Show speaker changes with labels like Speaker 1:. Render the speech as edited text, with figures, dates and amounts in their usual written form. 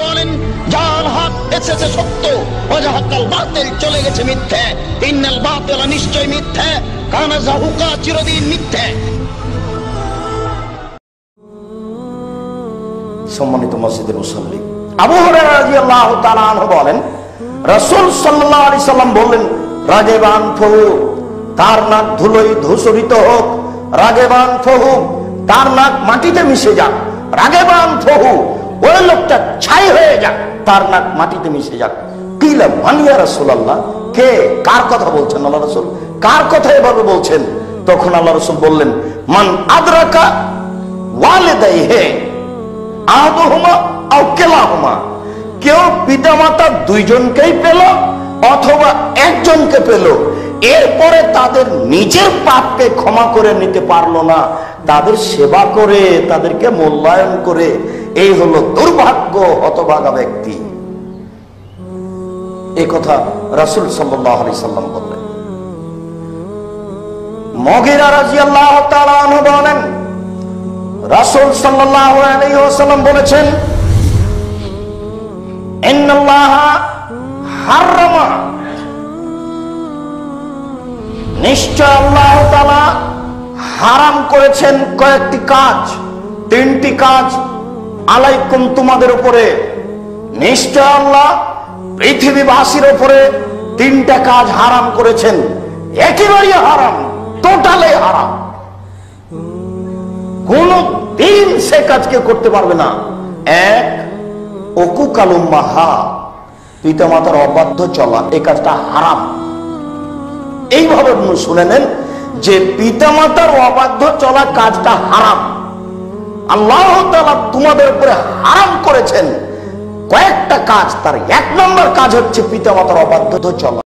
Speaker 1: বলেন, যার হক এসেছে সত্য, ওয়াজাহাকাল বাতিল চলে গেছে মিথ্যে। ইন্নাল বাতিলা নিশ্চয় মিথ্যে, কানা যাহুকা চিরদিন মিথ্যে।
Speaker 2: সম্মানিত মসজিদের মুসল্লি, আবু হুরায়রা রাদিয়াল্লাহু তাআলা আনহু বলেন, রাসূল সাল্লাল্লাহু আলাইহি সাল্লাম বললেন, রাগেবান ফহু, তার নাক ধুলোয় ধূসরিত হোক। রাগেবান ফহু, তার নাক মাটিতে মিশে যাক। রাগেবান ফহু, ওই লোকটা ছাই হয়ে যাক, তার নাক মাটিতে মিশে যাক। কিলা মান ইয়া রাসূলুল্লাহ, কে, কার কথা বলছেন আল্লাহ রাসূল, কার কথা এভাবে বলছেন? তখন আল্লাহ রাসূল বললেন, মান আদরাকা ওয়ালিদাইহি আহাদুহুমা আও কিলাহুমা, কেউ পিতামাতা দুইজনকেই পেল অথবা একজনকে পেল, এরপরে তাদের নিজের পাপকে ক্ষমা করে নিতে পারলো না, তাদের সেবা করে তাদেরকে মূল্যায়ন করে, এই হলো দুর্ভাগ্য হতভাগা ব্যক্তি। এই কথা রাসূল সাল্লাল্লাহু আলাইহি সাল্লাম বললেন। মুগীরা রাদিয়াল্লাহু তাআলা আনহু বলেন, রাসূল সাল্লাল্লাহু আলাইহি ওয়াসাল্লাম বলেছেন, ইন্নাল্লাহা হারামা, নিশ্চয় আল্লাহ তাআলা হারাম করেছেন কয়েকটি কাজ, তিনটি কাজ আলাইকুম, তোমাদের উপরে। নিশ্চয় আল্লাহ পৃথিবীবাসীর উপরে তিনটা কাজ হারাম করেছেন, একেবারেই হারাম, টোটালি হারাম, কোন দিন সে কাজকে করতে পারবে না। এক, উকুকাল উম্মাহাত, পিতামাতার অবাধ্য চলা, এই কাজটা হারাম। এইভাবে শুনে নেন যে পিতামাতার অবাধ্য চলা কাজটা হারাম। আল্লাহ তাআলা তোমাদের উপরে হারাম করেছেন কয়েকটা কাজ, তার এক নম্বর কাজ হচ্ছে পিতামাতার অবাধ্য চলা।